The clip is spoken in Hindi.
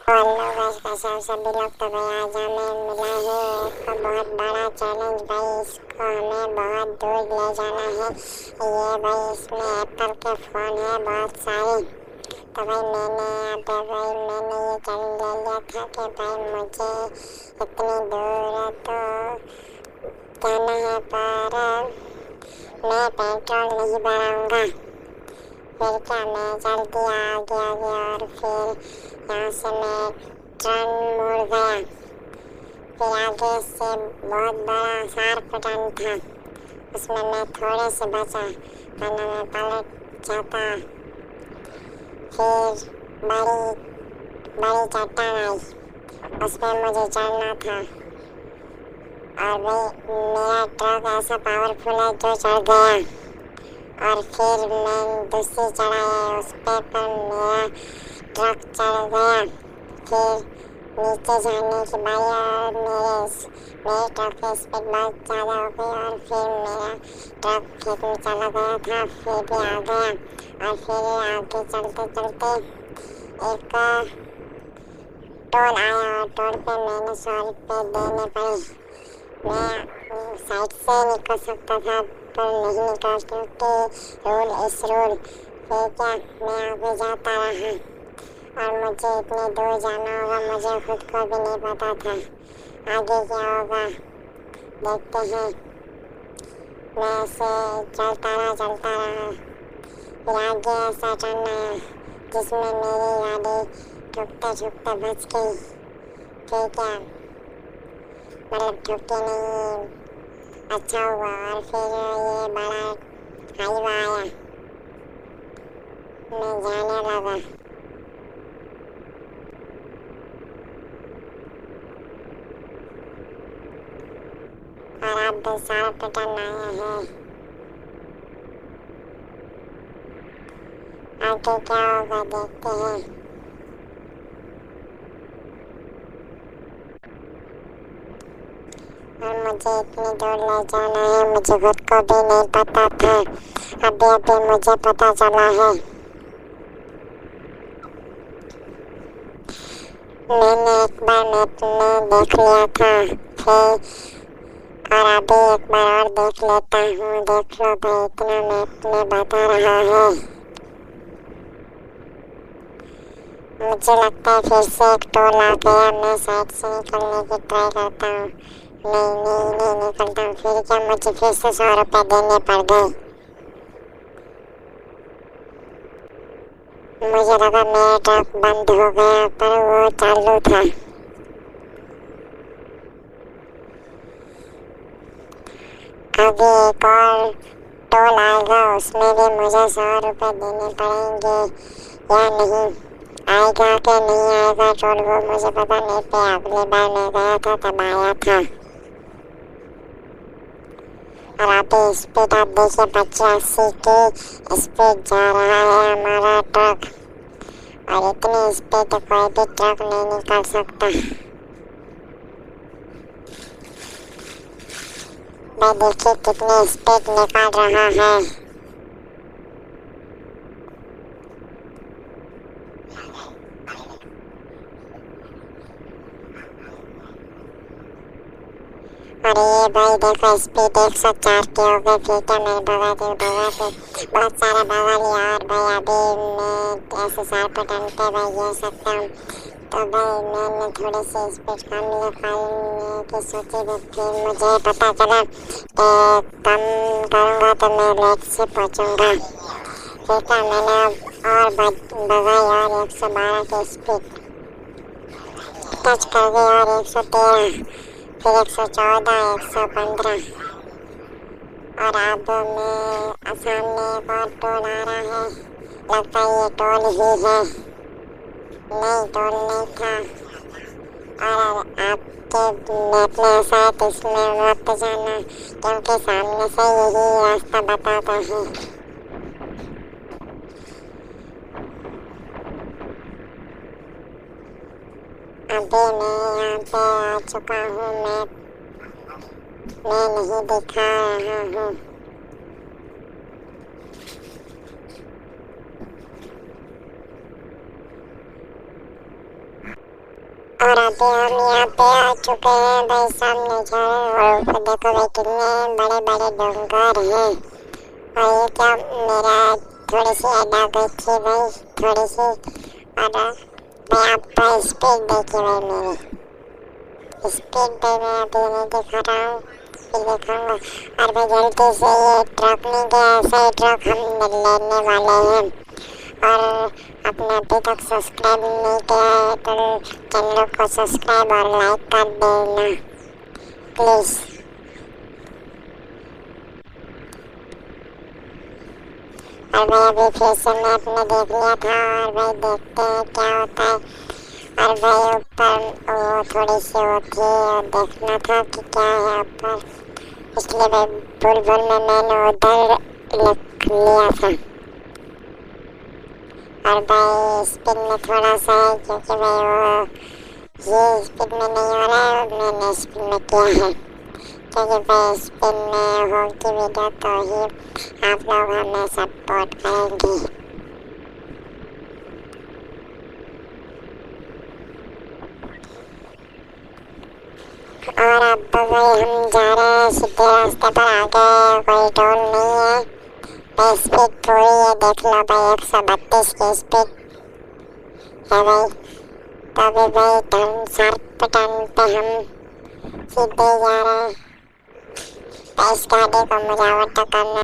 हेलो गाइस, कैसे हो सभी लोग। तो भाई आज हमें मिला है एक बहुत बड़ा चैलेंज। भाई इसको हमें बहुत दूर ले जाना है। ये भाई इसमें एप्पल के फ़ोन है बहुत सारे। तो भाई मैंने ये चैलेंज ले लिया था कि भाई मुझे इतनी दूर तो जाना है, पर मैं पेट्रोल नहीं भराऊंगा। फिर क्या, मैं चल दिया आगे आगे और फिर यहाँ से मैं टर्न मुड़ गया। फिर आगे से बहुत बड़ा शार्प टर्न था, उसमें मैं थोड़े से बचा, वरना मैं पलट जाता। फिर बड़ी बड़ी चट्टान आई, उस पर मुझे चढ़ना था और भाई मेरा ट्रक ऐसा पावरफुल है जो चढ़ गया। और फिर मैं दूसरी चढ़ाई उस पर मेरा ट्रक चढ़ गया। फिर नीचे जाने की बारी और मेरे ट्रक की स्पीड बहुत ज़्यादा हो गई और फिर मेरा ट्रक खेत में चला गया था। फिर भी आ गया और फिर आगे चलते चलते एक टोल आया और टोल पे मैंने 100 रुपये देने पड़े। मैं साइड से निकल सकता था पर नहीं निकल, क्योंकि रूल इस रूल। फिर क्या, मैं आगे जाता रहा और मुझे इतनी दूर जाना होगा मुझे खुद को भी नहीं पता था। आगे क्या होगा देखते हैं। मैं ऐसे चलता रहा। फिर आगे ऐसा टर्न आया जिसमें मेरी गाड़ी ठुकते ठुकते बच गई। फिर क्या, मतलब ठुकी नहीं, अच्छा हुआ। और फिर ये बड़ा हाईवा आया, मैं जाने लगा। और अब सारा पैटर्न आया है। आगे क्या होगा देखते हैं। और मुझे इतनी दूर ले जाना है मुझे खुद को भी नहीं पता था, अभी अभी मुझे पता चला है। मैंने एक बार मैप में देख लिया था, फिर और अभी एक बार और देख लेता हूँ। देख लो भाई, इतना मैप में बता रहा है। मुझे लगता है फिर से एक टोल आ गया। मैं साइड से निकलने की ट्राई करता हूँ। नहीं निकलता हूँ। फिर क्या, मुझे फिर से 100 रुपये देने पड़ गए। मुझे लगा मेरा ट्रक बंद हो गया, पर वो चालू था। आगे एक और टोल आएगा, उसमें भी मुझे 100 रुपये देने पड़ेंगे या नहीं। आएगा कि नहीं आएगा टोल, वो मुझे पता नहीं। पे अगली बार मैं गया था तब आया था। और अभी स्पीड आप देखिए, 85 की स्पीड जा रहा है हमारा ट्रक। और इतनी स्पीड कोई भी ट्रक नहीं निकाल सकता। भाई देखिए कितनी स्पीड निकाल रहा है। और ये भाई देखो स्पीड 104 की हो गई। फिर क्या, मैं भगाते बहुत सारा भगा लिया। और भाई अभी मैं ऐसे शार्प टर्न पे भाई गिर सकता हूँ। तो भाई मैंने थोड़ी सी स्पीड कम निकालने की सोची, फिर मुझे पता चला कि कम करूँगा तो मैं लेट से पहुँचूँगा। फिर क्या, मैंने और भगाई और 112 की स्पीड टच कर गई और 113, फिर 114, 115। और अब मैं सामने एक और टोल आ रहा है। लगता है ये टोल ही है। नहीं, टोल नहीं था। और आपके मैप में ऐसा है तो इसमें मत जाना, क्योंकि सामने से यही रास्ता बताता है। अभी मैं यहाँ पे आ चुका हूँ। मैं नहीं दिखा रहा हूँ। और अभी हम यहाँ पे आ चुके हैं भाई सामने जा रहे हैं और ऊपर देखो भाई कितने बड़े बड़े डोंगर हैं। और ये क्या मेरा थोड़ी सी ऐड आ गई थी भाई थोड़ी सी। और भाई आप स्पीड देखिए भाई मेरी स्पीड पे मैं अभी नहीं दिखा रहा हूँ फिर दिखाऊंगा। और भाई जल्दी से ये ट्रक नहीं गया ऐसा ही ट्रक हम लेने वाले हैं। और आपने अभी तक सब्सक्राइब नहीं किया है तो चैनल को सब्सक्राइब और लाइक कर देना प्लीज़। और भाई अभी फिर से मैप में देख लिया था और भाई देखते हैं क्या होता है। और भाई ऊपर वो थोड़ी सी वो थी और देखना था कि क्या है ऊपर इसलिए भाई भूल में मैंने उधर लिख लिया था। और भाई स्पीड में थोड़ा सा है क्योंकि भाई वो ये स्पीड में नहीं हो रहा है मैंने स्पीड में किया है क्योंकि भाई स्पीड में होगी वीडियो तो ही आप लोग हमें सपोर्ट करेंगे। और अब भाई हम जा रहे हैं सीधे रास्ते पर आगे कोई टोल नहीं है भाई स्पीड पूरी है देख लो भाई 132 की स्पीड है भाई। तो अभी भाई टर्न शार्प टर्न पे हम सीधे जा रहे हैं। इस गाड़ी को मुझे ओवरटेक करना